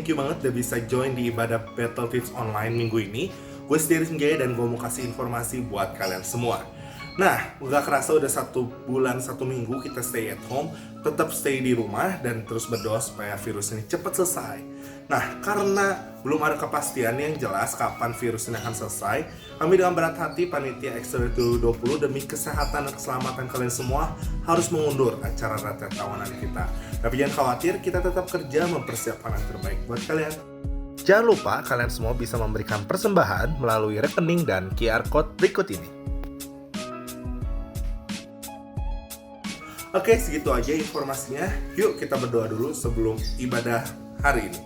thank you banget udah bisa join di ibadah Battle Tips Online minggu ini. Gue sendiri Senjaya dan gue mau kasih informasi buat kalian semua. Nah, gak kerasa udah 1 bulan 1 minggu kita stay at home, tetap stay di rumah dan terus berdoa supaya virus ini cepat selesai. Nah, karena belum ada kepastian yang jelas kapan virus ini akan selesai, kami dengan berat hati panitia Extra 2020 demi kesehatan dan keselamatan kalian semua harus mengundur acara Ratet Tawanan kita. Tapi jangan khawatir, kita tetap kerja mempersiapkan yang terbaik buat kalian. Jangan lupa kalian semua bisa memberikan persembahan melalui rekening dan QR Code berikut ini. Oke, segitu aja informasinya. Yuk kita berdoa dulu sebelum ibadah hari ini.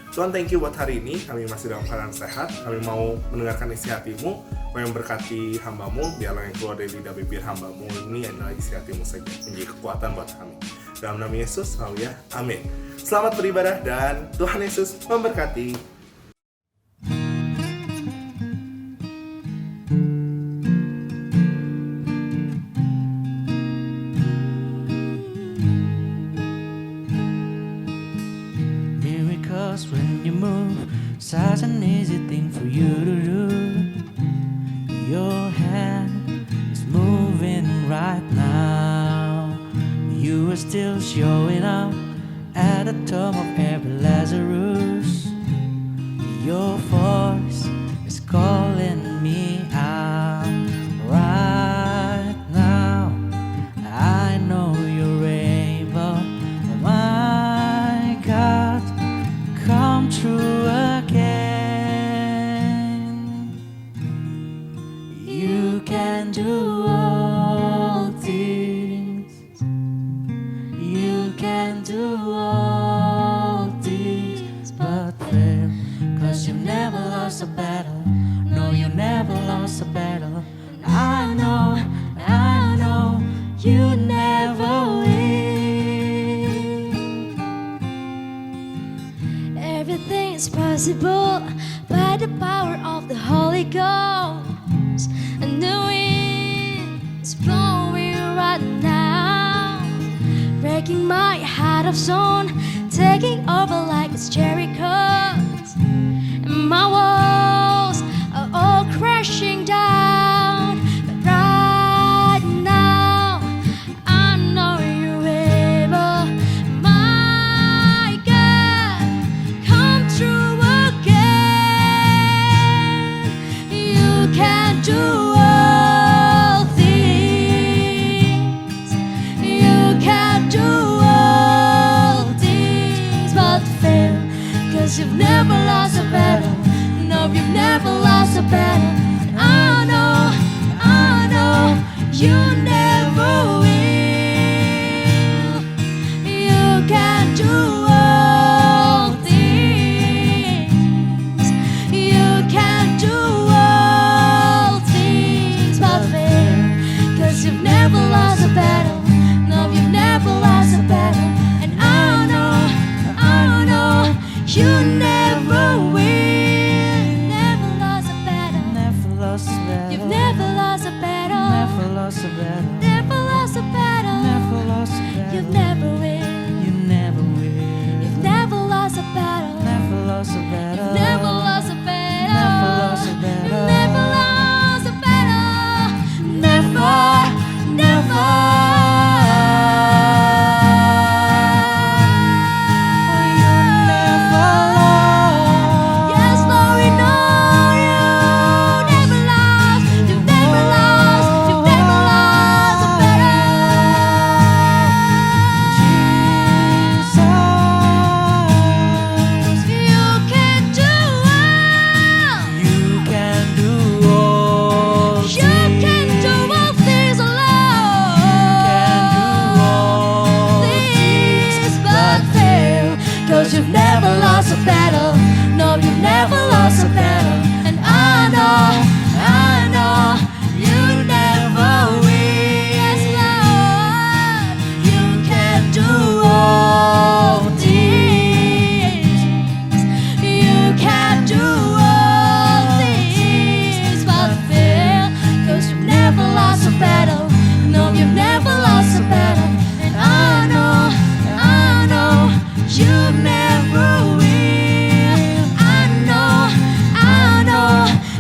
Tuhan, thank you buat hari ini. Kami masih dalam keadaan sehat. Kami mau mendengarkan isi hatimu. Kau yang berkati hambamu, biarlah yang keluar dari lidah bibir hambamu ini adalah isi hatimu saja, menjadi kekuatan buat kami. Dalam nama Yesus, haleluya, amin. Selamat beribadah dan Tuhan Yesus memberkati. When you move, such an easy thing for you to do. Your hand is moving right now. You are still showing up at the tomb of every Lazarus. Your voice is calling me out right now. I know you're able, my God. Come true again. You can do all things. You can do all things but fail. 'Cause you've never lost a battle. No, you never lost a battle. I know you never will. Everything is possible by the power of the Holy Ghost. And the wind is blowing right now, breaking my heart of stone, taking over like it's Jericho. And my walls are all crashing down. But right now, I know you're able, my God. Come true again. You can do all things. You can do all things but fail. 'Cause you've never lost a battle. No, you've never lost a battle. I know you never will. You can do all things. You can do all things but fail. 'Cause you've never lost a battle. No, you've never lost a battle. And I know you never will. Never lost a battle. Never lost a battle. You've never lost a battle. Never lost a battle. Never lost a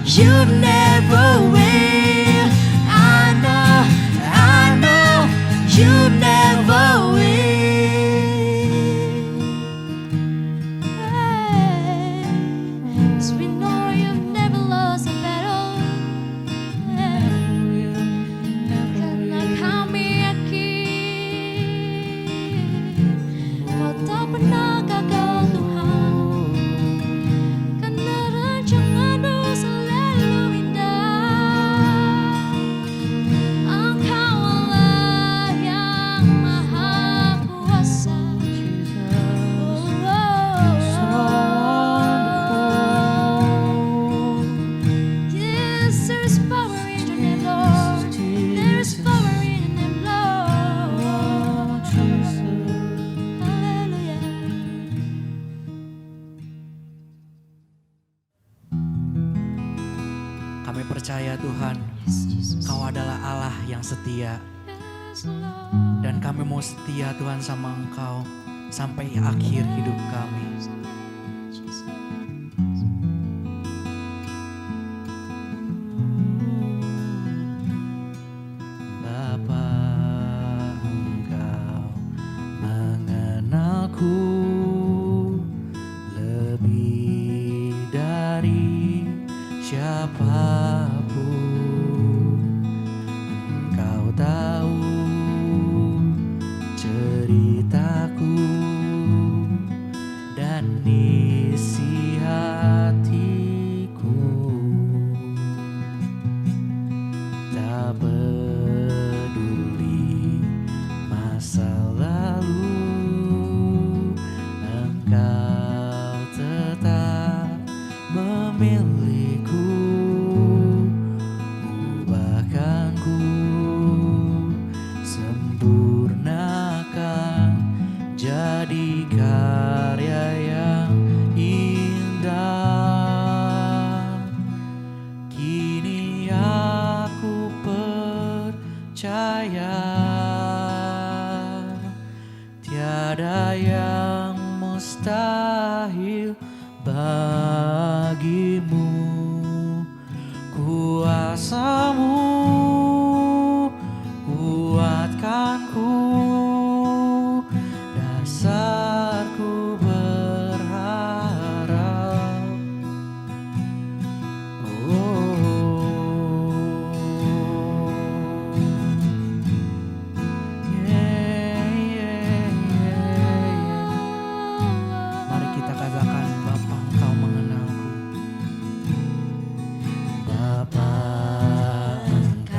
you never will. I know you never will. Hey, 'cause we know you've never lost a battle. Hey, karena kami yakin Kau tak pernah gagal Tuhan. Karena rancangan-Mu selalu indah. Engkau Allah yang Maha Kuasa. Yes, there is power in Your name, Lord. There is power in Your name, Lord. Hallelujah. Kami percaya Tuhan, Kau adalah Allah yang setia. Yes, Lord. Dan kami mau setia Tuhan sama Engkau sampai akhir hidup kami. Bapa, Engkau mengenalku lebih dari siapapun. Engkau tahu ceritaku dan isi hatiku. Tak peduli masa lalu, Engkau tetap memilihku. Ubahkanku, sempurnakan jadi karya yang indah. Kini aku percaya tiada yang mustahil bagimu. Kuasa-Mu kuatkanku, dasarku berharap. Mari kita katakan, Bapa, Engkau mengenalku. Bapa, Engkau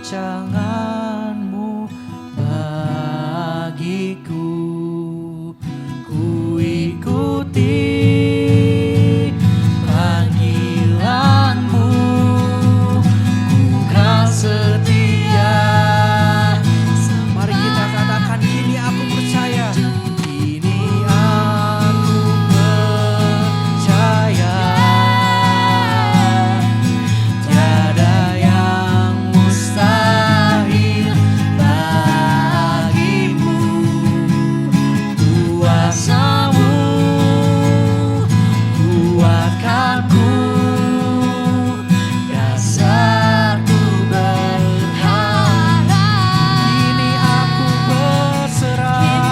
rancanganmu bagiku. Ku ikuti panggilanmu, ku kan setia. Mari kita katakan, kini aku percaya. Kini aku percaya. Tiada yang mustahil bagimu. Kuasamu kuatkanku, dasarku berharap. Kini aku berserah.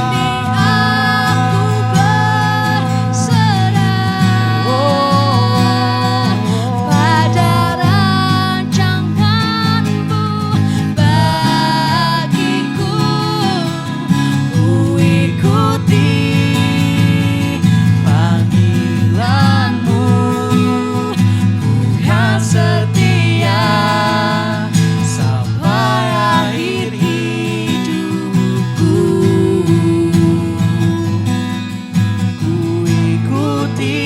Pada rancanganmu bagiku. Ku ikuti panggilanmu, ku kan setia sampai akhir hidupku. Ku ikuti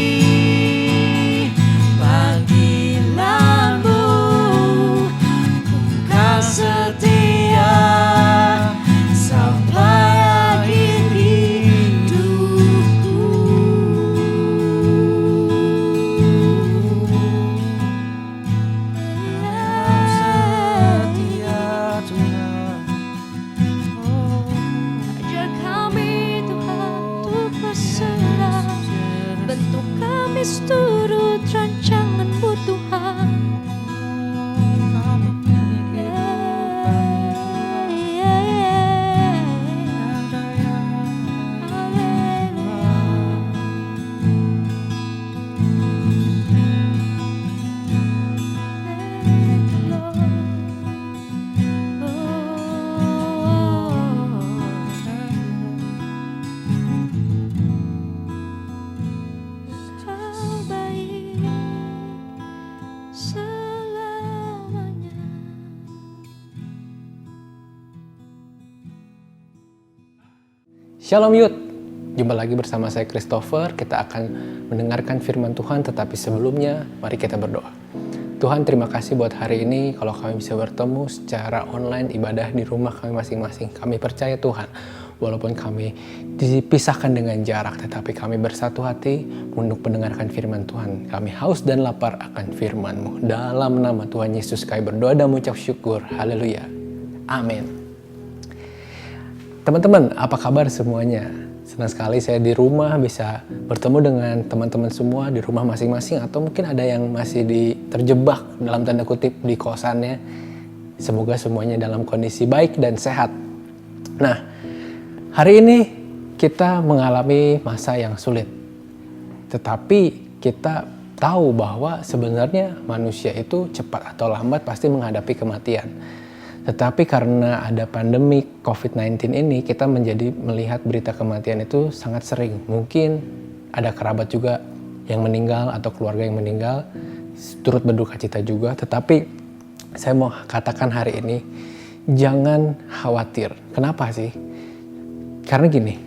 panggilanmu, ku kan setia sampai akhir hidupku. Setia Tuhan. Ajar kami Tuhan untuk berserah. Bentuk kami seturut rancanganmu Tuhan. Terbaik selamanya. Shalom Youth, jumpa lagi bersama saya Christopher. Kita akan mendengarkan firman Tuhan, tetapi sebelumnya mari kita berdoa. Tuhan, terima kasih buat hari ini kalau kami bisa bertemu secara online ibadah di rumah kami masing-masing. Kami percaya Tuhan, walaupun kami dipisahkan dengan jarak, tetapi kami bersatu hati untuk mendengarkan firman Tuhan. Kami haus dan lapar akan firman-Mu. Dalam nama Tuhan Yesus kami berdoa dan mengucap syukur. Haleluya. Amin. Teman-teman, apa kabar semuanya? Senang sekali saya di rumah bisa bertemu dengan teman-teman semua di rumah masing-masing, atau mungkin ada yang masih terjebak dalam tanda kutip di kosannya. Semoga semuanya dalam kondisi baik dan sehat. Nah, hari ini kita mengalami masa yang sulit. Tetapi kita tahu bahwa sebenarnya manusia itu cepat atau lambat pasti menghadapi kematian. Tetapi karena ada pandemi COVID-19 ini, kita melihat berita kematian itu sangat sering. Mungkin ada kerabat juga yang meninggal atau keluarga yang meninggal, turut berduka cita juga. Tetapi saya mau katakan hari ini, jangan khawatir. Kenapa sih? Karena gini,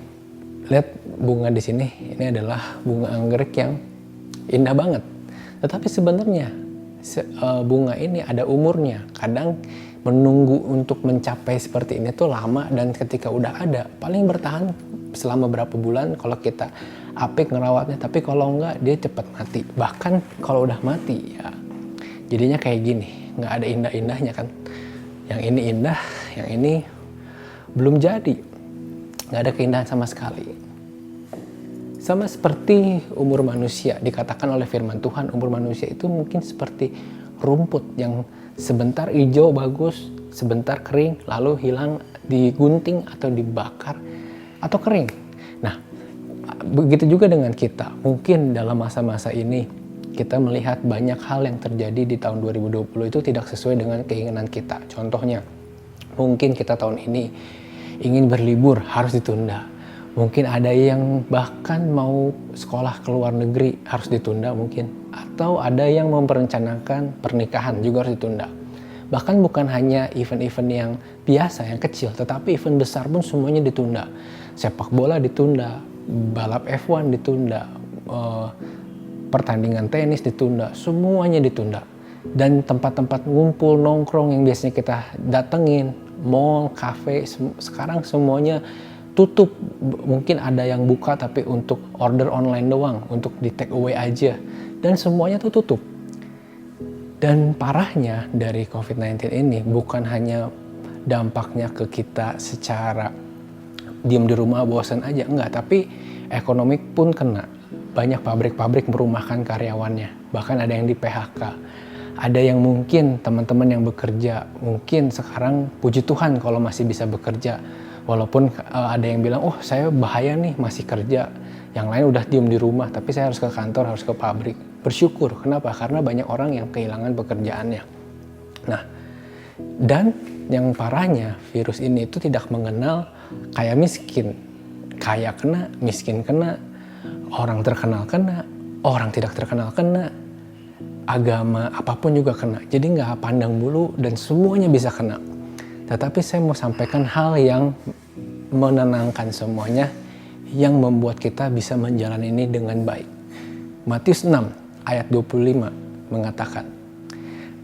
lihat bunga di sini, ini adalah bunga anggrek yang indah banget. Tetapi sebenarnya bunga ini ada umurnya. Kadang menunggu untuk mencapai seperti ini tuh lama, dan ketika udah ada paling bertahan selama berapa bulan kalau kita apik ngerawatnya, tapi kalau enggak dia cepat mati. Bahkan kalau udah mati ya jadinya kayak gini, nggak ada indah-indahnya kan. Yang ini indah, yang ini belum jadi, nggak ada keindahan sama sekali. Sama seperti umur manusia, dikatakan oleh firman Tuhan, umur manusia itu mungkin seperti rumput yang sebentar hijau bagus, sebentar kering, lalu hilang, digunting atau dibakar atau kering. Nah, begitu juga dengan kita. Mungkin dalam masa-masa ini kita melihat banyak hal yang terjadi di tahun 2020 itu tidak sesuai dengan keinginan kita. Contohnya, mungkin kita tahun ini ingin berlibur, harus ditunda. Mungkin ada yang bahkan mau sekolah ke luar negeri, harus ditunda mungkin. Atau ada yang memperencanakan pernikahan juga harus ditunda. Bahkan bukan hanya event-event yang biasa, yang kecil, tetapi event besar pun semuanya ditunda. Sepak bola ditunda, balap F1 ditunda, pertandingan tenis ditunda, semuanya ditunda. Dan tempat-tempat ngumpul, nongkrong yang biasanya kita datengin, mall, cafe, sekarang semuanya tutup. Mungkin ada yang buka tapi untuk order online doang, untuk di take away aja. Dan semuanya tuh tutup. Dan parahnya dari COVID-19 ini bukan hanya dampaknya ke kita secara diam di rumah bosan aja, enggak, tapi ekonomi pun kena. Banyak pabrik-pabrik merumahkan karyawannya, bahkan ada yang di PHK. Ada yang mungkin teman-teman yang bekerja, mungkin sekarang puji Tuhan kalau masih bisa bekerja. Walaupun ada yang bilang, oh saya bahaya nih masih kerja. Yang lain udah diem di rumah, tapi saya harus ke kantor, harus ke pabrik. Bersyukur, kenapa? Karena banyak orang yang kehilangan pekerjaannya. Nah, dan yang parahnya virus ini itu tidak mengenal kaya miskin. Kaya kena, miskin kena, orang terkenal kena, orang tidak terkenal kena, agama apapun juga kena. Jadi nggak pandang bulu dan semuanya bisa kena. Tetapi saya mau sampaikan hal yang menenangkan semuanya, yang membuat kita bisa menjalani ini dengan baik. Matius 6 ayat 25 mengatakan,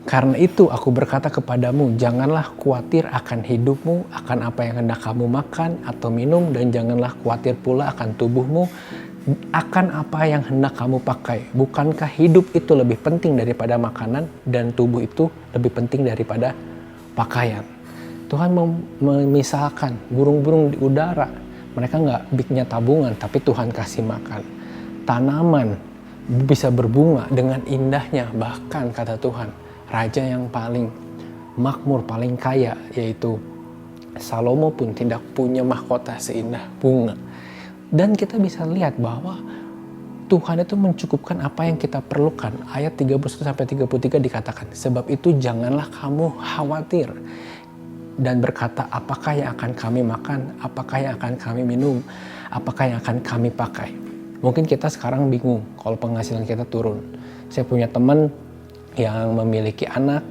"Karena itu aku berkata kepadamu, janganlah khawatir akan hidupmu, akan apa yang hendak kamu makan atau minum, dan janganlah khawatir pula akan tubuhmu, akan apa yang hendak kamu pakai. Bukankah hidup itu lebih penting daripada makanan dan tubuh itu lebih penting daripada pakaian?" Tuhan memisahkan burung-burung di udara. Mereka nggak bikinnya tabungan, tapi Tuhan kasih makan. Tanaman bisa berbunga dengan indahnya. Bahkan kata Tuhan, raja yang paling makmur, paling kaya, yaitu Salomo pun tidak punya mahkota seindah bunga. Dan kita bisa lihat bahwa Tuhan itu mencukupkan apa yang kita perlukan. Ayat 31-33 dikatakan, "Sebab itu janganlah kamu khawatir dan berkata, apakah yang akan kami makan, apakah yang akan kami minum, apakah yang akan kami pakai." Mungkin kita sekarang bingung kalau penghasilan kita turun. Saya punya teman yang memiliki anak,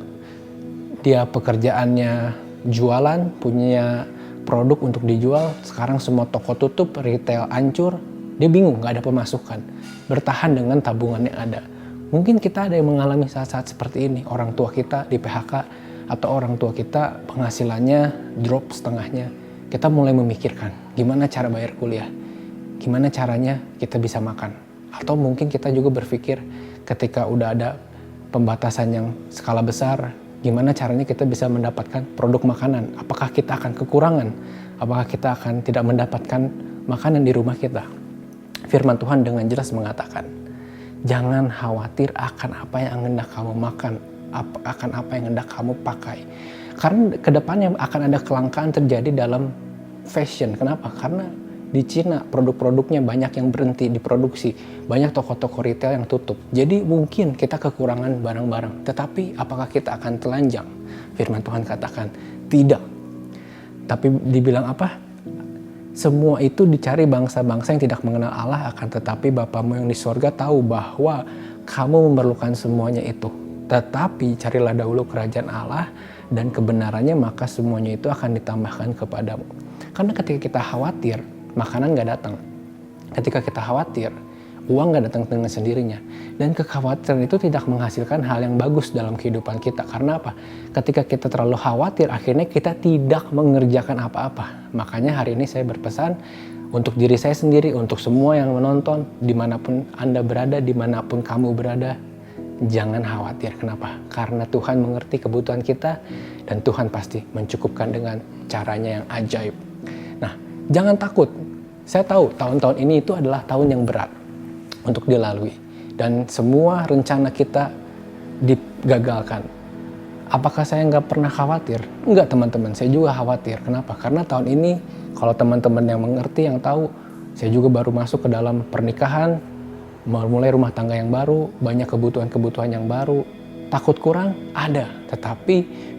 dia pekerjaannya jualan, punya produk untuk dijual, sekarang semua toko tutup, retail hancur, dia bingung, gak ada pemasukan, bertahan dengan tabungan yang ada. Mungkin kita ada yang mengalami saat-saat seperti ini, orang tua kita di PHK, atau orang tua kita penghasilannya drop setengahnya. Kita mulai memikirkan gimana cara bayar kuliah, gimana caranya kita bisa makan. Atau mungkin kita juga berpikir ketika udah ada pembatasan yang skala besar, gimana caranya kita bisa mendapatkan produk makanan. Apakah kita akan kekurangan? Apakah kita akan tidak mendapatkan makanan di rumah kita? Firman Tuhan dengan jelas mengatakan, jangan khawatir akan apa yang hendak kamu makan, akan apa yang hendak kamu pakai. Karena kedepannya akan ada kelangkaan terjadi dalam fashion. Kenapa? Karena di Cina produk-produknya banyak yang berhenti diproduksi, banyak toko-toko retail yang tutup. Jadi mungkin kita kekurangan barang-barang. Tetapi apakah kita akan telanjang? Firman Tuhan katakan tidak. Tapi dibilang apa? Semua itu dicari bangsa-bangsa yang tidak mengenal Allah, akan tetapi Bapamu yang di sorga tahu bahwa kamu memerlukan semuanya itu. Tetapi carilah dahulu kerajaan Allah dan kebenarannya, maka semuanya itu akan ditambahkan kepadamu. Karena ketika kita khawatir, makanan gak datang. Ketika kita khawatir, uang gak datang dengan sendirinya. Dan kekhawatiran itu tidak menghasilkan hal yang bagus dalam kehidupan kita. Karena apa? Ketika kita terlalu khawatir, akhirnya kita tidak mengerjakan apa-apa. Makanya hari ini saya berpesan untuk diri saya sendiri, untuk semua yang menonton, dimanapun Anda berada, dimanapun kamu berada, jangan khawatir. Kenapa? Karena Tuhan mengerti kebutuhan kita dan Tuhan pasti mencukupkan dengan caranya yang ajaib. Nah, jangan takut. Saya tahu tahun-tahun ini itu adalah tahun yang berat untuk dilalui. Dan semua rencana kita digagalkan. Apakah saya nggak pernah khawatir? Enggak teman-teman, saya juga khawatir. Kenapa? Karena tahun ini, kalau teman-teman yang mengerti, yang tahu, saya juga baru masuk ke dalam pernikahan, mulai rumah tangga yang baru, banyak kebutuhan-kebutuhan yang baru. Takut kurang? Ada. Tetapi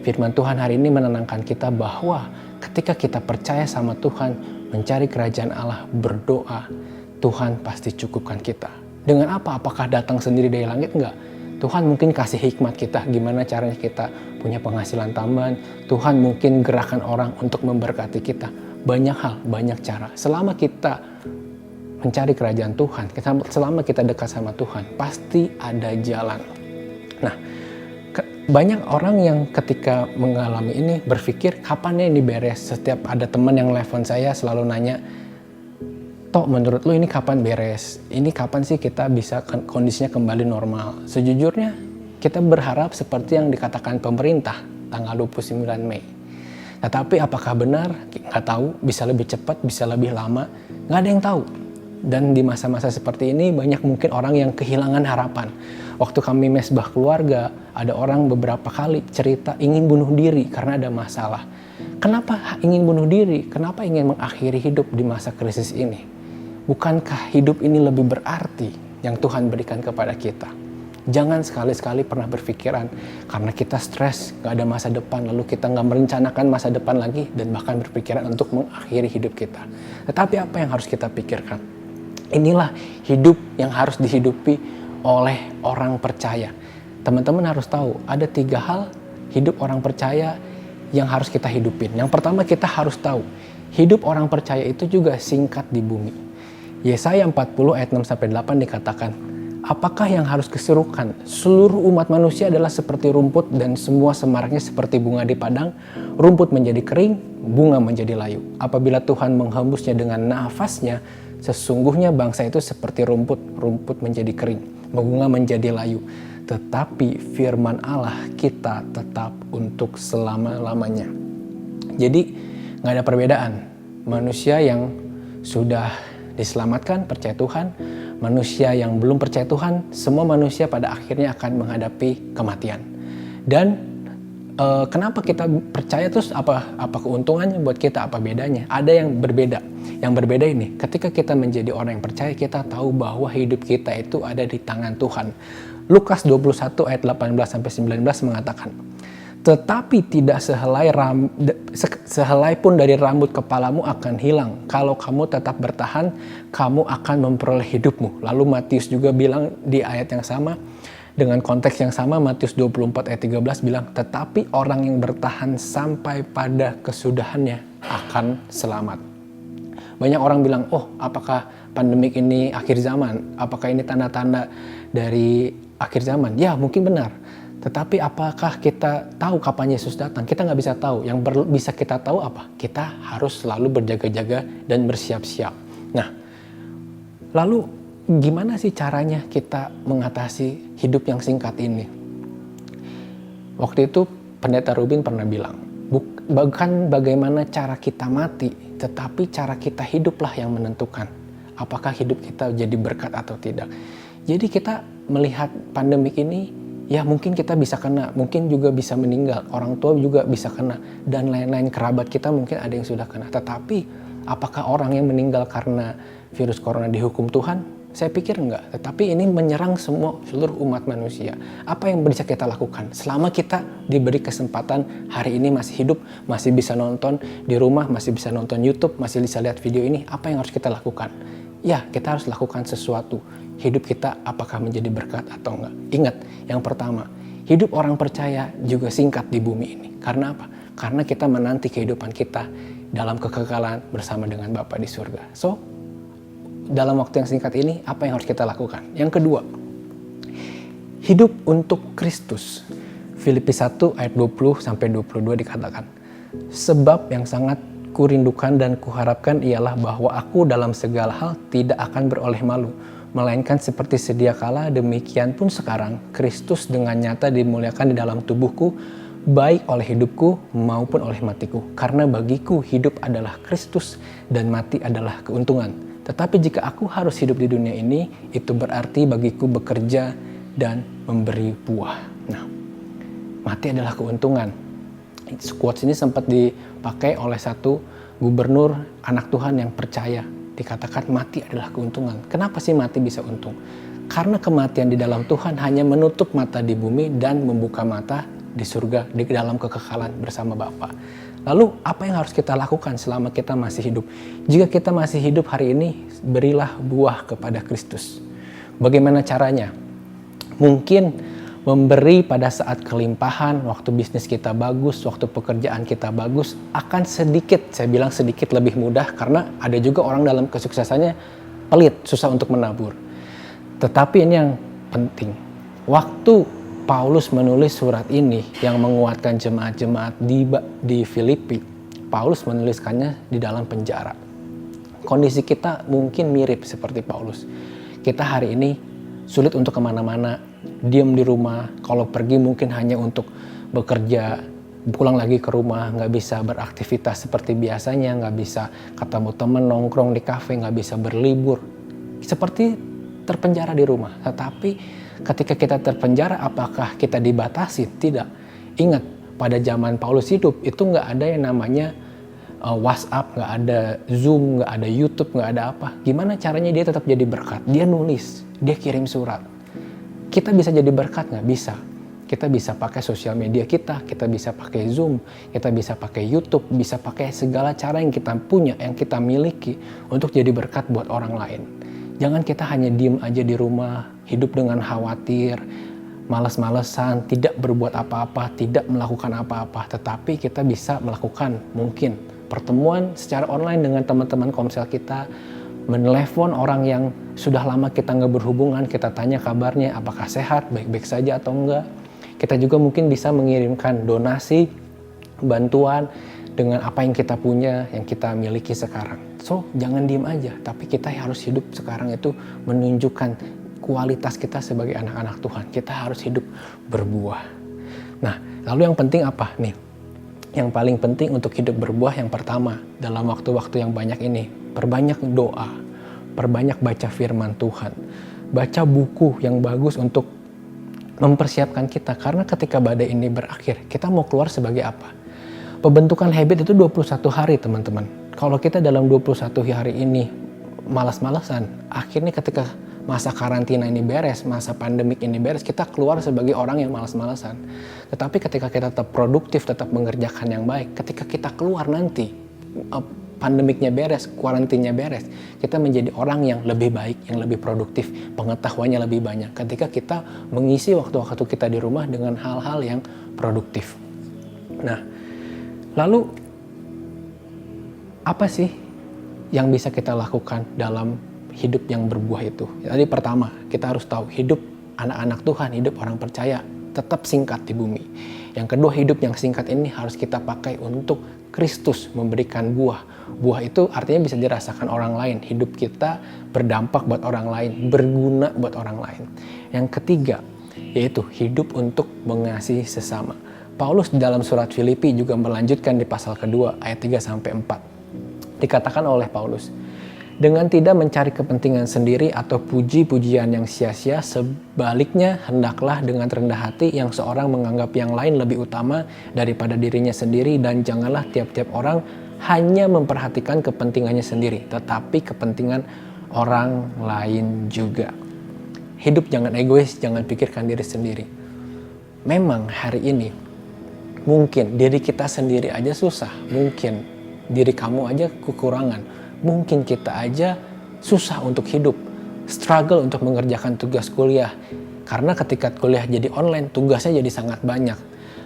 firman Tuhan hari ini menenangkan kita bahwa ketika kita percaya sama Tuhan, mencari kerajaan Allah, berdoa, Tuhan pasti cukupkan kita. Dengan apa? Apakah datang sendiri dari langit? Enggak. Tuhan mungkin kasih hikmat kita gimana caranya kita punya penghasilan tambahan. Tuhan mungkin gerakan orang untuk memberkati kita. Banyak hal, banyak cara. Selama kita mencari kerajaan Tuhan, selama kita dekat sama Tuhan, pasti ada jalan. Nah, banyak orang yang ketika mengalami ini berpikir kapan ini beres. Setiap ada teman yang telepon saya selalu nanya, Tok, menurut lu ini kapan beres? Ini kapan sih kita bisa kondisinya kembali normal? Sejujurnya kita berharap seperti yang dikatakan pemerintah tanggal 29 Mei. Tetapi apakah benar? Nggak tahu, bisa lebih cepat, bisa lebih lama, nggak ada yang tahu. Dan di masa-masa seperti ini banyak mungkin orang yang kehilangan harapan. Waktu kami mesbah keluarga, ada orang beberapa kali cerita ingin bunuh diri karena ada masalah. Kenapa ingin bunuh diri? Kenapa ingin mengakhiri hidup di masa krisis ini? Bukankah hidup ini lebih berarti yang Tuhan berikan kepada kita? Jangan sekali-sekali pernah berpikiran karena kita stres, gak ada masa depan, lalu kita gak merencanakan masa depan lagi dan bahkan berpikiran untuk mengakhiri hidup kita. Tetapi apa yang harus kita pikirkan? Inilah hidup yang harus dihidupi oleh orang percaya. Teman-teman harus tahu ada 3 hal hidup orang percaya yang harus kita hidupin. Yang pertama, kita harus tahu hidup orang percaya itu juga singkat di bumi. Yesaya 40 ayat 6-8 dikatakan, apakah yang harus keserukan? Seluruh umat manusia adalah seperti rumput dan semua semaraknya seperti bunga di padang. Rumput menjadi kering, bunga menjadi layu. Apabila Tuhan menghembusnya dengan nafasnya, sesungguhnya bangsa itu seperti rumput menjadi kering, bunga menjadi layu. Tetapi firman Allah kita tetap untuk selama-lamanya. Jadi gak ada perbedaan. Manusia yang sudah diselamatkan, percaya Tuhan, manusia yang belum percaya Tuhan, semua manusia pada akhirnya akan menghadapi kematian. Dan kenapa kita percaya, terus apa keuntungannya buat kita, apa bedanya? Ada yang berbeda. Yang berbeda ini, ketika kita menjadi orang yang percaya, kita tahu bahwa hidup kita itu ada di tangan Tuhan. Lukas 21 ayat 18-19 mengatakan, tetapi tidak sehelai pun dari rambut kepalamu akan hilang. Kalau kamu tetap bertahan, kamu akan memperoleh hidupmu. Lalu Matius juga bilang di ayat yang sama, dengan konteks yang sama, Matius 24 ayat 13 bilang, tetapi orang yang bertahan sampai pada kesudahannya akan selamat. Banyak orang bilang, oh apakah pandemik ini akhir zaman? Apakah ini tanda-tanda dari akhir zaman? Ya mungkin benar. Tetapi apakah kita tahu kapan Yesus datang? Kita nggak bisa tahu. Yang bisa kita tahu apa? Kita harus selalu berjaga-jaga dan bersiap-siap. Nah, lalu gimana sih caranya kita mengatasi hidup yang singkat ini? Waktu itu Pendeta Rubin pernah bilang, bukan bagaimana cara kita mati, tetapi cara kita hiduplah yang menentukan apakah hidup kita jadi berkat atau tidak. Jadi kita melihat pandemik ini, ya mungkin kita bisa kena, mungkin juga bisa meninggal, orang tua juga bisa kena, dan lain-lain kerabat kita mungkin ada yang sudah kena. Tetapi apakah orang yang meninggal karena virus corona dihukum Tuhan? Saya pikir enggak, tetapi ini menyerang seluruh umat manusia. Apa yang bisa kita lakukan? Selama kita diberi kesempatan hari ini masih hidup, masih bisa nonton di rumah, masih bisa nonton YouTube, masih bisa lihat video ini, apa yang harus kita lakukan? Ya, kita harus lakukan sesuatu. Hidup kita apakah menjadi berkat atau enggak? Ingat, yang pertama, hidup orang percaya juga singkat di bumi ini. Karena apa? Karena kita menanti kehidupan kita dalam kekekalan bersama dengan Bapa di surga. So, dalam waktu yang singkat ini, apa yang harus kita lakukan? Yang kedua, hidup untuk Kristus. Filipi 1 ayat 20-22 dikatakan, sebab yang sangat kurindukan dan kuharapkan ialah bahwa aku dalam segala hal tidak akan beroleh malu, melainkan seperti sedia kala, demikian pun sekarang Kristus dengan nyata dimuliakan di dalam tubuhku, baik oleh hidupku maupun oleh matiku. Karena bagiku hidup adalah Kristus dan mati adalah keuntungan. Tetapi jika aku harus hidup di dunia ini, itu berarti bagiku bekerja dan memberi buah. Nah, mati adalah keuntungan. Quotes ini sempat dipakai oleh satu gubernur anak Tuhan yang percaya. Dikatakan mati adalah keuntungan. Kenapa sih mati bisa untung? Karena kematian di dalam Tuhan hanya menutup mata di bumi dan membuka mata di surga, di dalam kekekalan bersama Bapa. Lalu apa yang harus kita lakukan selama kita masih hidup? Jika kita masih hidup hari ini, berilah buah kepada Kristus. Bagaimana caranya? Mungkin Memberi pada saat kelimpahan, waktu bisnis kita bagus, waktu pekerjaan kita bagus, akan sedikit, saya bilang sedikit lebih mudah karena ada juga orang dalam kesuksesannya pelit, susah untuk menabur. Tetapi ini yang penting, waktu Paulus menulis surat ini yang menguatkan jemaat-jemaat di Filipi, Paulus menuliskannya di dalam penjara. Kondisi kita mungkin mirip seperti Paulus. Kita hari ini sulit untuk kemana-mana, diam di rumah, kalau pergi mungkin hanya untuk bekerja, pulang lagi ke rumah, nggak bisa beraktivitas seperti biasanya, nggak bisa ketemu teman, nongkrong di kafe, nggak bisa berlibur. Seperti terpenjara di rumah. Tetapi ketika kita terpenjara, apakah kita dibatasi? Tidak. Ingat, pada zaman Paulus hidup, itu nggak ada yang namanya WhatsApp, nggak ada Zoom, nggak ada YouTube, nggak ada apa. Gimana caranya dia tetap jadi berkat? Dia nulis, dia kirim surat. Kita bisa jadi berkat nggak? Bisa. Kita bisa pakai sosial media kita bisa pakai Zoom, kita bisa pakai YouTube, bisa pakai segala cara yang kita punya, yang kita miliki untuk jadi berkat buat orang lain. Jangan kita hanya diem aja di rumah, hidup dengan khawatir, malas-malesan, tidak berbuat apa-apa, tidak melakukan apa-apa. Tetapi kita bisa melakukan mungkin pertemuan secara online dengan teman-teman komsel kita, menelepon orang yang sudah lama kita nggak berhubungan, kita tanya kabarnya, apakah sehat, baik-baik saja atau enggak. Kita juga mungkin bisa mengirimkan donasi, bantuan dengan apa yang kita punya, yang kita miliki sekarang. So, jangan diem aja, tapi kita harus hidup sekarang itu menunjukkan kualitas kita sebagai anak-anak Tuhan. Kita harus hidup berbuah. Nah, lalu yang penting apa nih? Yang paling penting untuk hidup berbuah yang pertama, dalam waktu-waktu yang banyak ini, perbanyak doa, perbanyak baca firman Tuhan, baca buku yang bagus untuk mempersiapkan kita. Karena ketika badai ini berakhir, kita mau keluar sebagai apa? Pembentukan habit itu 21 hari teman-teman. Kalau kita dalam 21 hari ini malas-malasan, akhirnya ketika masa karantina ini beres, masa pandemik ini beres, kita keluar sebagai orang yang malas-malasan. Tetapi ketika kita tetap produktif, tetap mengerjakan yang baik, ketika kita keluar nanti, pandemiknya beres, kuarantinnya beres, kita menjadi orang yang lebih baik, yang lebih produktif, pengetahuannya lebih banyak. Ketika kita mengisi waktu-waktu kita di rumah dengan hal-hal yang produktif. Nah, lalu apa sih yang bisa kita lakukan dalam hidup yang berbuah itu? Jadi pertama, kita harus tahu hidup anak-anak Tuhan, hidup orang percaya tetap singkat di bumi. Yang kedua, hidup yang singkat ini harus kita pakai untuk Kristus memberikan buah. Buah itu artinya bisa dirasakan orang lain. Hidup kita berdampak buat orang lain, berguna buat orang lain. Yang ketiga, yaitu hidup untuk mengasihi sesama. Paulus dalam surat Filipi juga melanjutkan di pasal kedua ayat 3-4. Dikatakan oleh Paulus, dengan tidak mencari kepentingan sendiri atau puji-pujian yang sia-sia, sebaliknya hendaklah dengan rendah hati yang seorang menganggap yang lain lebih utama daripada dirinya sendiri, dan janganlah tiap-tiap orang hanya memperhatikan kepentingannya sendiri, tetapi kepentingan orang lain juga. Hidup jangan egois, jangan pikirkan diri sendiri. Memang hari ini mungkin diri kita sendiri aja susah, mungkin diri kamu aja kekurangan. Mungkin kita aja susah untuk hidup, struggle untuk mengerjakan tugas kuliah. Karena ketika kuliah jadi online, tugasnya jadi sangat banyak.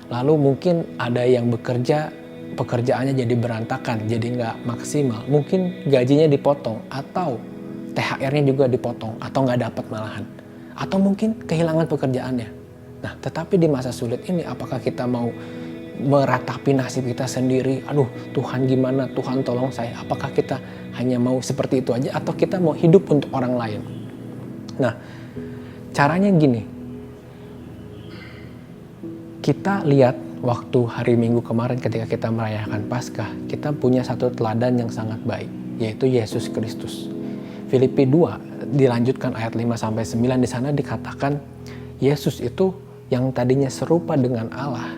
Lalu mungkin ada yang bekerja, pekerjaannya jadi berantakan, jadi nggak maksimal. Mungkin gajinya dipotong, atau THR-nya juga dipotong, atau nggak dapat malahan. Atau mungkin kehilangan pekerjaannya. Nah, tetapi di masa sulit ini, apakah kita mau meratapi nasib kita sendiri? Aduh, Tuhan gimana? Tuhan tolong saya. Apakah kita hanya mau seperti itu aja, atau kita mau hidup untuk orang lain? Nah, caranya gini. Kita lihat waktu hari Minggu kemarin ketika kita merayakan Paskah, kita punya satu teladan yang sangat baik, yaitu Yesus Kristus. Filipi 2 dilanjutkan ayat 5-9, di sana dikatakan Yesus itu yang tadinya serupa dengan Allah,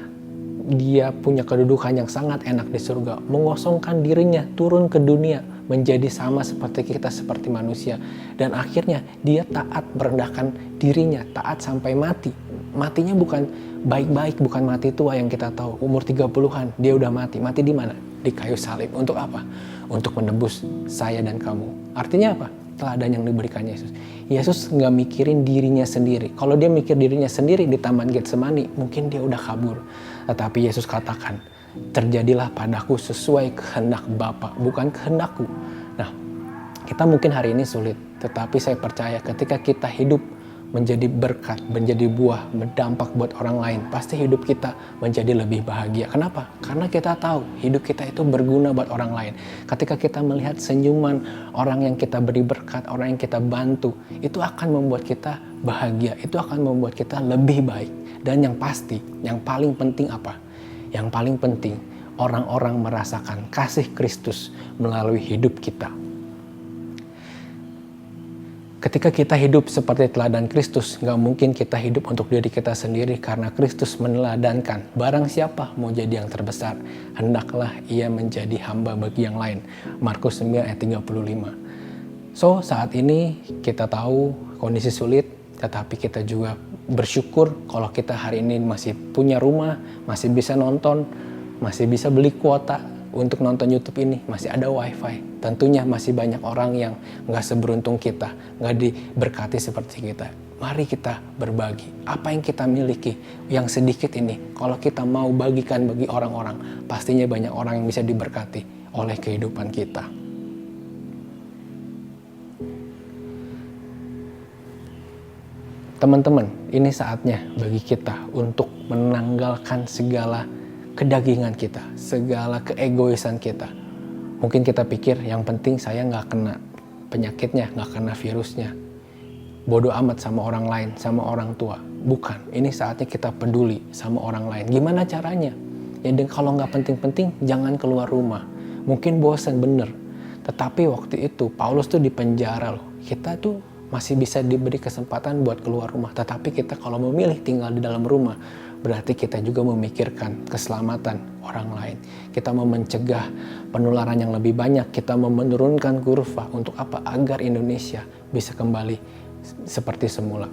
dia punya kedudukan yang sangat enak di surga, mengosongkan dirinya, turun ke dunia, menjadi sama seperti kita, seperti manusia. Dan akhirnya dia taat, merendahkan dirinya, taat sampai mati. Matinya bukan baik-baik, bukan mati tua yang kita tahu. Umur 30-an, dia udah mati. Mati di mana? Di kayu salib. Untuk apa? Untuk menebus saya dan kamu. Artinya apa? teladan yang diberikan Yesus. Yesus nggak mikirin dirinya sendiri. Kalau dia mikir dirinya sendiri di Taman Getsemani, mungkin dia udah kabur. Tetapi Yesus katakan, terjadilah padaku sesuai kehendak Bapa, bukan kehendakku. Nah, kita mungkin hari ini sulit, tetapi saya percaya ketika kita hidup menjadi berkat, menjadi buah, berdampak buat orang lain, pasti hidup kita menjadi lebih bahagia. Kenapa? Karena kita tahu hidup kita itu berguna buat orang lain. Ketika kita melihat senyuman orang yang kita beri berkat, orang yang kita bantu, itu akan membuat kita bahagia, itu akan membuat kita lebih baik. Dan yang pasti, yang paling penting apa? Yang paling penting, orang-orang merasakan kasih Kristus melalui hidup kita. Ketika kita hidup seperti teladan Kristus, gak mungkin kita hidup untuk diri kita sendiri karena Kristus meneladankan. Barang siapa mau jadi yang terbesar, hendaklah ia menjadi hamba bagi yang lain. Markus 9 ayat 35. So, saat ini kita tahu kondisi sulit, tetapi kita juga bersyukur kalau kita hari ini masih punya rumah, masih bisa nonton, masih bisa beli kuota untuk nonton YouTube ini, masih ada wifi. Tentunya masih banyak orang yang gak seberuntung kita, gak diberkati seperti kita. Mari kita berbagi apa yang kita miliki, yang sedikit ini. Kalau kita mau bagikan bagi orang-orang, pastinya banyak orang yang bisa diberkati oleh kehidupan kita. Teman-teman, ini saatnya bagi kita untuk menanggalkan segala kedagingan kita, segala keegoisan kita. Mungkin kita pikir yang penting saya nggak kena penyakitnya, nggak kena virusnya. Bodoh amat sama orang lain, sama orang tua. Bukan, ini saatnya kita peduli sama orang lain. Gimana caranya? Ya kalau nggak penting-penting, jangan keluar rumah. Mungkin bosan bener. Tetapi waktu itu, Paulus tuh di penjara loh. Kita tuh masih bisa diberi kesempatan buat keluar rumah. Tetapi kita kalau memilih tinggal di dalam rumah, berarti kita juga memikirkan keselamatan orang lain. Kita mau mencegah penularan yang lebih banyak. Kita mau menurunkan kurva untuk apa? Agar Indonesia bisa kembali seperti semula.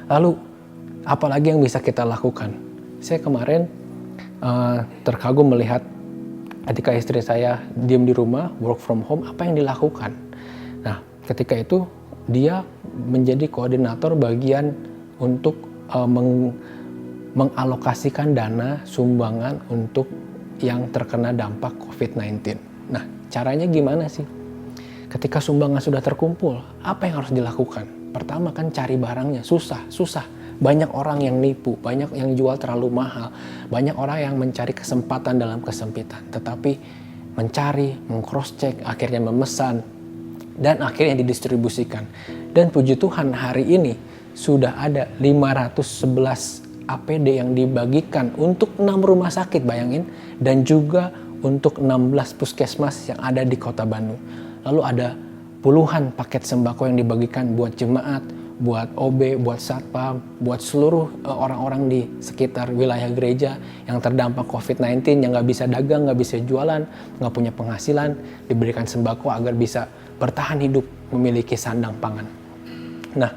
Lalu, apalagi yang bisa kita lakukan? Saya kemarin terkagum melihat ketika istri saya diam di rumah, work from home, apa yang dilakukan. Nah, ketika itu dia menjadi koordinator bagian untuk mengalokasikan dana sumbangan untuk yang terkena dampak COVID-19. Nah, caranya gimana sih? Ketika sumbangan sudah terkumpul, apa yang harus dilakukan? Pertama kan cari barangnya, susah. Banyak orang yang nipu, banyak yang jual terlalu mahal, banyak orang yang mencari kesempatan dalam kesempitan. Tetapi mencari, meng-cross-check, akhirnya memesan, dan akhirnya didistribusikan. Dan puji Tuhan hari ini sudah ada 511 APD yang dibagikan untuk 6 rumah sakit, bayangin, dan juga untuk 16 puskesmas yang ada di Kota Bandung. Lalu ada puluhan paket sembako yang dibagikan buat jemaat, buat OB, buat satpam, buat seluruh orang-orang di sekitar wilayah gereja yang terdampak COVID-19, yang nggak bisa dagang, nggak bisa jualan, nggak punya penghasilan, diberikan sembako agar bisa bertahan hidup, memiliki sandang pangan. Nah,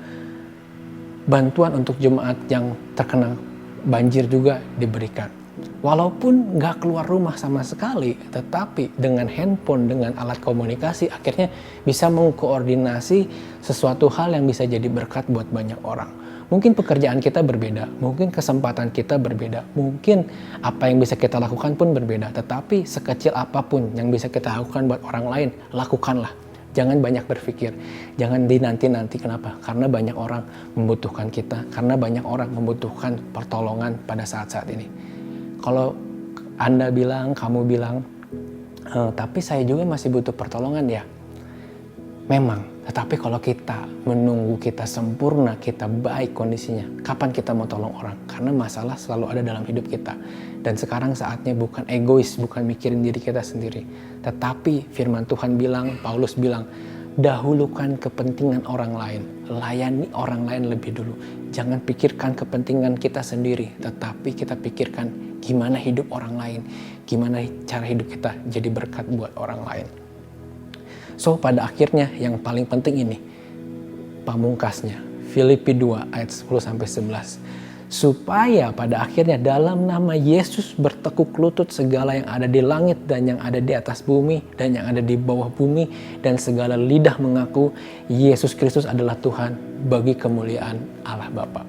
bantuan untuk jemaat yang terkena banjir juga diberikan. Walaupun nggak keluar rumah sama sekali, tetapi dengan handphone, dengan alat komunikasi, akhirnya bisa mengkoordinasi sesuatu hal yang bisa jadi berkat buat banyak orang. Mungkin pekerjaan kita berbeda, mungkin kesempatan kita berbeda, mungkin apa yang bisa kita lakukan pun berbeda, tetapi sekecil apapun yang bisa kita lakukan buat orang lain, lakukanlah. Jangan banyak berpikir, jangan dinanti-nanti. Kenapa? Karena banyak orang membutuhkan kita, karena banyak orang membutuhkan pertolongan pada saat-saat ini. Kalau Anda bilang, kamu bilang, tapi saya juga masih butuh pertolongan ya. Memang, tetapi kalau kita menunggu kita sempurna, kita baik kondisinya, kapan kita mau tolong orang? Karena masalah selalu ada dalam hidup kita. Dan sekarang saatnya bukan egois, bukan mikirin diri kita sendiri. Tetapi firman Tuhan bilang, Paulus bilang, dahulukan kepentingan orang lain. Layani orang lain lebih dulu. Jangan pikirkan kepentingan kita sendiri, tetapi kita pikirkan gimana hidup orang lain. Gimana cara hidup kita jadi berkat buat orang lain. So, pada akhirnya yang paling penting ini, pamungkasnya, Filipi 2 ayat 10-11. supaya pada akhirnya dalam nama Yesus bertekuk lutut segala yang ada di langit dan yang ada di atas bumi dan yang ada di bawah bumi, dan segala lidah mengaku Yesus Kristus adalah Tuhan bagi kemuliaan Allah Bapa.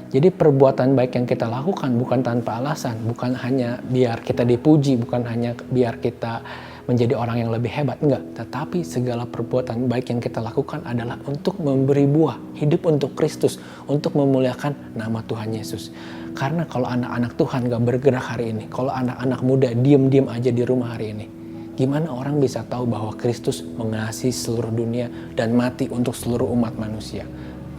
Jadi perbuatan baik yang kita lakukan bukan tanpa alasan, bukan hanya biar kita dipuji, bukan hanya biar kita menjadi orang yang lebih hebat, enggak. Tetapi segala perbuatan baik yang kita lakukan adalah untuk memberi buah, hidup untuk Kristus, untuk memuliakan nama Tuhan Yesus. Karena kalau anak-anak Tuhan gak bergerak hari ini, kalau anak-anak muda diem-diem aja di rumah hari ini, gimana orang bisa tahu bahwa Kristus mengasihi seluruh dunia dan mati untuk seluruh umat manusia?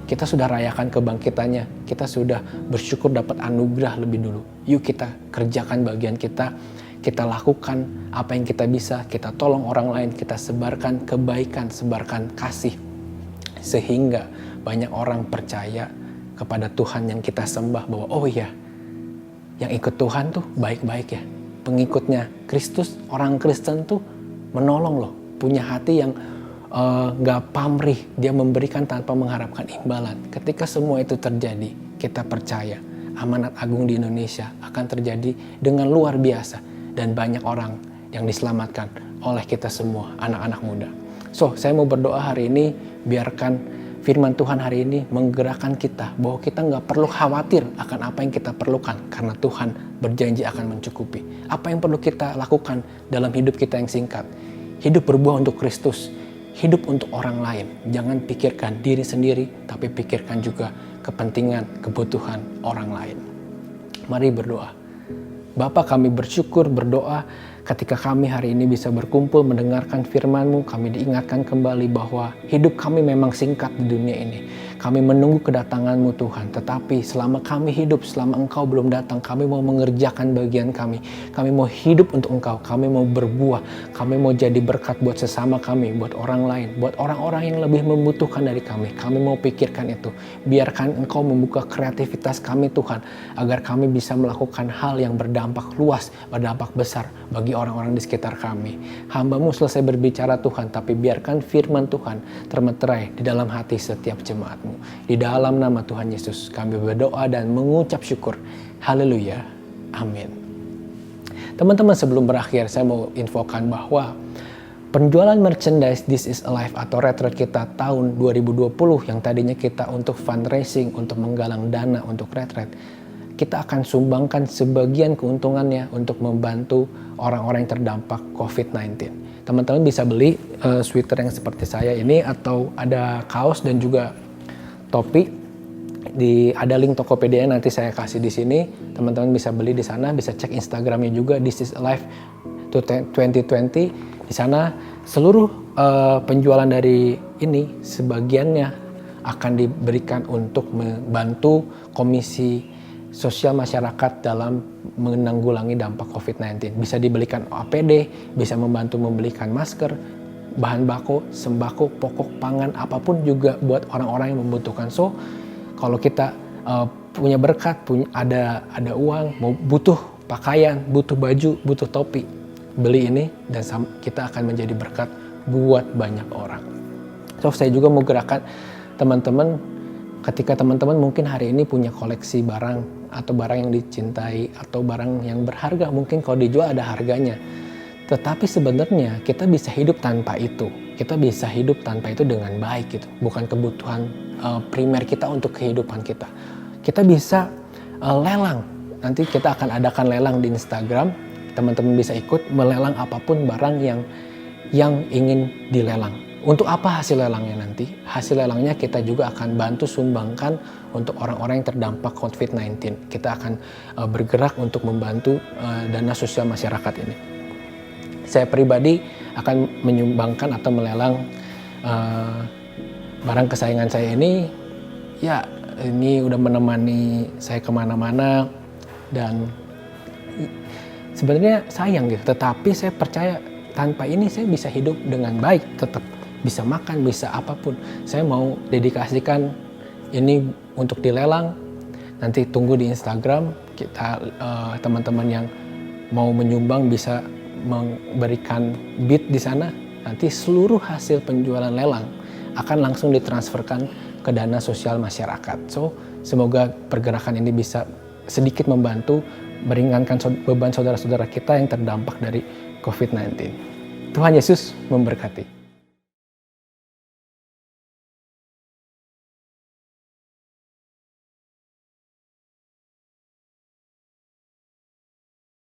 Kita sudah rayakan kebangkitannya, kita sudah bersyukur dapat anugerah lebih dulu. Yuk kita kerjakan bagian kita lakukan apa yang kita bisa, kita tolong orang lain, kita sebarkan kebaikan, sebarkan kasih. Sehingga banyak orang percaya kepada Tuhan yang kita sembah bahwa oh iya, yang ikut Tuhan tuh baik-baik ya. Pengikutnya Kristus, orang Kristen tuh menolong loh, punya hati yang gak pamrih, dia memberikan tanpa mengharapkan imbalan. Ketika semua itu terjadi, kita percaya amanat agung di Indonesia akan terjadi dengan luar biasa. Dan banyak orang yang diselamatkan oleh kita semua, anak-anak muda. So, saya mau berdoa hari ini, biarkan firman Tuhan hari ini menggerakkan kita, bahwa kita nggak perlu khawatir akan apa yang kita perlukan, karena Tuhan berjanji akan mencukupi. Apa yang perlu kita lakukan dalam hidup kita yang singkat? Hidup berbuah untuk Kristus, hidup untuk orang lain. Jangan pikirkan diri sendiri, tapi pikirkan juga kepentingan, kebutuhan orang lain. Mari berdoa. Bapa, kami bersyukur, berdoa ketika kami hari ini bisa berkumpul mendengarkan firman-Mu. Kami diingatkan kembali bahwa hidup kami memang singkat di dunia ini. Kami menunggu kedatangan-Mu Tuhan. Tetapi selama kami hidup, selama Engkau belum datang, kami mau mengerjakan bagian kami. Kami mau hidup untuk Engkau. Kami mau berbuah. Kami mau jadi berkat buat sesama kami, buat orang lain, buat orang-orang yang lebih membutuhkan dari kami. Kami mau pikirkan itu. Biarkan Engkau membuka kreativitas kami Tuhan, agar kami bisa melakukan hal yang berdampak luas, berdampak besar bagi orang-orang di sekitar kami. Hamba-Mu selesai berbicara Tuhan, tapi biarkan firman Tuhan termeterai di dalam hati setiap jemaat-Mu. Di dalam nama Tuhan Yesus kami berdoa dan mengucap syukur. Haleluya. Amin. Teman-teman, sebelum berakhir saya mau infokan bahwa penjualan merchandise This is Alive atau retreat kita tahun 2020 yang tadinya kita untuk fundraising, untuk menggalang dana untuk retreat, kita akan sumbangkan sebagian keuntungannya untuk membantu orang-orang yang terdampak COVID-19. Teman-teman bisa beli sweater yang seperti saya ini, atau ada kaos dan juga topi. Ada link Tokopedia nanti saya kasih di sini. Teman-teman bisa beli di sana, bisa cek Instagramnya juga, This is Alive 2020. Di sana seluruh penjualan dari ini sebagiannya akan diberikan untuk membantu Komisi Sosial Masyarakat dalam menanggulangi dampak COVID-19. Bisa dibelikan APD, bisa membantu membelikan masker, bahan baku, sembako, pokok pangan, apapun juga buat orang-orang yang membutuhkan. So, kalau kita punya berkat, ada uang, mau butuh pakaian, butuh baju, butuh topi, beli ini dan kita akan menjadi berkat buat banyak orang. So, saya juga mau gerakan teman-teman, ketika teman-teman mungkin hari ini punya koleksi barang atau barang yang dicintai atau barang yang berharga, mungkin kalau dijual ada harganya. Tetapi sebenarnya kita bisa hidup tanpa itu. Kita bisa hidup tanpa itu dengan baik gitu. Bukan kebutuhan primer kita untuk kehidupan kita. Kita bisa lelang. Nanti kita akan adakan lelang di Instagram. Teman-teman bisa ikut melelang apapun barang yang ingin dilelang. Untuk apa hasil lelangnya nanti? Hasil lelangnya kita juga akan bantu sumbangkan untuk orang-orang yang terdampak COVID-19. Kita akan bergerak untuk membantu dana sosial masyarakat ini. Saya pribadi akan menyumbangkan atau melelang barang kesayangan saya ini. Ya, ini udah menemani saya kemana-mana dan sebenarnya sayang gitu. Tetapi saya percaya tanpa ini saya bisa hidup dengan baik, tetap bisa makan, bisa apapun. Saya mau dedikasikan ini untuk dilelang. Nanti tunggu di Instagram kita, teman-teman yang mau menyumbang bisa memberikan bid di sana. Nanti seluruh hasil penjualan lelang akan langsung ditransferkan ke dana sosial masyarakat. So, semoga pergerakan ini bisa sedikit membantu meringankan beban saudara-saudara kita yang terdampak dari COVID-19. Tuhan Yesus memberkati.